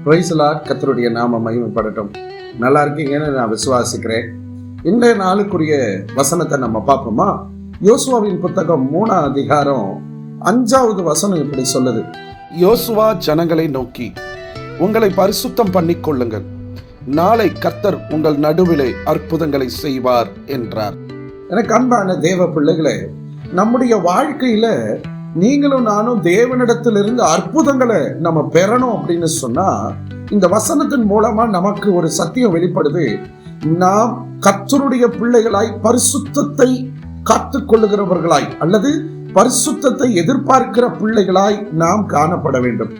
Price Lord. கர்த்தருடைய நாம மகிமைப்படட்டும். நல்லா இருக்கீங்கன்னு நான் விசுவாசிக்கிறேன். இன்றைய நாளுக்குரிய வசனத்தை நம்ம பார்ப்போமா? யோசுவாவின் புத்தகம் 3ஆம் அதிகாரம் 5வது வசனம் இப்படி சொல்லுது. யோசுவா ஜனங்களை நோக்கி, உங்களை பரிசுத்தம் பண்ணிக் கொள்ளுங்கள், நாளை கர்த்தர் உங்கள் நடுவிலே அற்புதங்களை செய்வார் என்றார். எனக்கு அன்பான தேவ பிள்ளைகளே, நம்முடைய வாழ்க்கையில நீங்களும் நானும் தேவனிடத்திலிருந்து அற்புதங்களை நம்ம பெறணும் அப்படின்னு சொன்னா, இந்த வசனத்தின் மூலமா நமக்கு ஒரு சத்தியம் வெளிப்படுது. நாம் கர்த்தருடைய பிள்ளைகளாய் பரிசுத்தத்தை காத்துக் கொள்ளுகிறவர்களாய் அல்லது பரிசுத்தத்தை எதிர்பார்க்கிற பிள்ளைகளாய் நாம் காணப்பட வேண்டும்.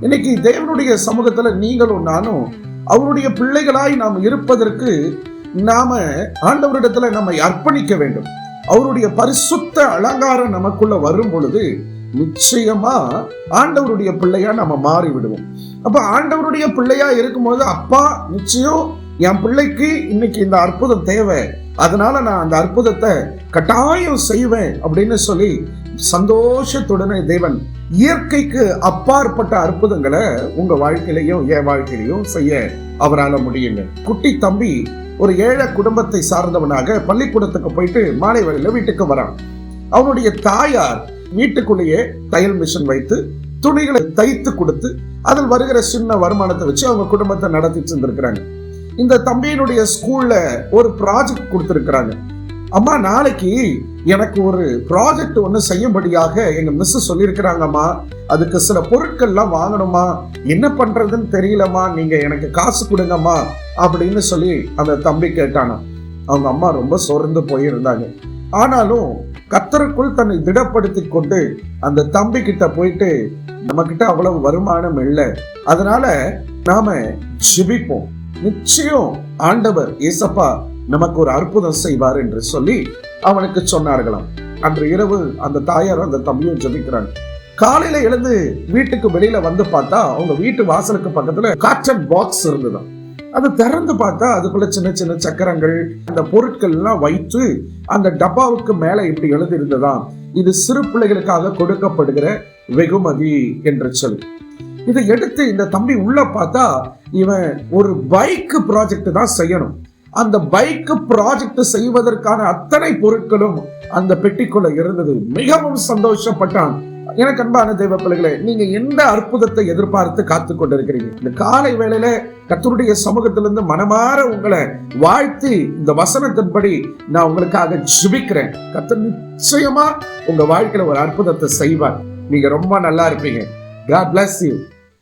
இன்னைக்கு தேவனுடைய சமூகத்துல நீங்களும் நானும் அவருடைய பிள்ளைகளாய் நாம் இருப்பதற்கு நாம ஆண்டவரிடத்துல நம்மை அர்ப்பணிக்க வேண்டும். அவருடைய பரிசுத்த அலங்காரம் நமக்குள்ள வரும் பொழுது நிச்சயமா ஆண்டவருடைய பிள்ளையா நம்ம மாறி விடுவோம். அப்ப ஆண்டவருடைய பிள்ளையா இருக்கும்போது, அப்பா நிச்சயம் என் பிள்ளைக்கு இன்னைக்கு இந்த அற்புதம் தேவை, அதனால நான் அந்த அற்புதத்தை கட்டாயம் செய்வேன் அப்படின்னு சொல்லி சந்தோஷத்துடனே தேவன் இயற்கைக்கு அப்பாற்பட்ட அற்புதங்களை உங்க வாழ்க்கையிலையும் என் வாழ்க்கையிலையும் செய்ய அவரால் முடியுங்க. குட்டி தம்பி ஒரு ஏழை குடும்பத்தை சார்ந்தவனாக பள்ளிக்கூடத்துக்கு போயிட்டு மாலை வேளையில வீட்டுக்கு வரான். அவனுடைய தாயார் வீட்டுக்குள்ளேயே தையல் மிஷின் வைத்து துணிகளை தைத்து கொடுத்து அதில் வருகிற சின்ன வருமானத்தை வச்சு அவங்க குடும்பத்தை நடத்திட்டு இருந்திருக்கிறாங்க. இந்த தம்பியினுடைய ஸ்கூல்ல ஒரு ப்ராஜெக்ட் கொடுத்திருக்கிறாங்க. அம்மா, நாளைக்கு எனக்கு ஒரு ப்ராஜெக்ட் ஒன்று செய்யும்படியாக எங்க மிஸ் சொல்லியிருக்கிறாங்கம்மா, அதுக்கு சில பொருட்கள்லாம் வாங்கணுமா, என்ன பண்றதுன்னு தெரியலம்மா, நீங்க எனக்கு காசு கொடுங்கம்மா அப்படின்னு சொல்லி அந்த தம்பி கேட்டானா. அவங்க அம்மா ரொம்ப சோர்ந்து போயிருந்தாங்க. ஆனாலும் கர்த்தருக்குள் தன்னை திடப்படுத்தி கொண்டு அந்த தம்பி கிட்ட போயிட்டு, நம்ம கிட்ட அவ்வளவு வருமானம் இல்லை, அதனால நாம ஜெபிப்போம், நிச்சயம் ஆண்டவர் ஏசப்பா நமக்கு ஒரு அற்புதம் செய்வார் என்று சொல்லி அவனுக்கு சொன்னார்களாம். அன்று இரவு அந்த தாயாரும் அந்த தம்பியும் ஜெபிக்கிறாங்க. காலையில எழுந்து வீட்டுக்கு வெளியில வந்து பார்த்தா அவங்க வீட்டு வாசலுக்கு பக்கத்துல காட்டன் பாக்ஸ் இருந்துதான். அதை திறந்து பார்த்தா அதுக்குள்ள சின்ன சின்ன சக்கரங்கள், அந்த பொருட்கள் எல்லாம் வைத்து அந்த டப்பாவுக்கு மேல இப்படி எழுதி இருந்ததாம், இது சிறு பிள்ளைகளுக்காக கொடுக்கப்படுகிற வெகுமதி என்று சொல்லி. இதை எடுத்து இந்த தம்பி உள்ள பார்த்தா, இவன் ஒரு பைக் ப்ராஜெக்ட் தான் செய்யணும். அந்த பைக் ப்ராஜெக்ட் செய்வதற்கான அத்தனை பொருட்களும் அந்த பெட்டிக்குள்ள இருந்தது. மிகவும் சந்தோஷப்பட்டான். எனக்கு அன்பான தேவ பிள்ளைகளே, நீங்க எந்த அற்புதத்தை எதிர்பார்த்து காத்து கொண்டிருக்கிறீங்க? இந்த காலை வேளையில கர்த்தருடைய சமூகத்திலிருந்து மனமாற உங்களை வாழ்த்தி இந்த வசனத்தின்படி நான் உங்களுக்காக ஜெபிக்கிறேன். கர்த்தர் நிச்சயமா உங்க வாழ்க்கையில ஒரு அற்புதத்தை செய்வார். நீங்க ரொம்ப நல்லா இருப்பீங்க. God bless you.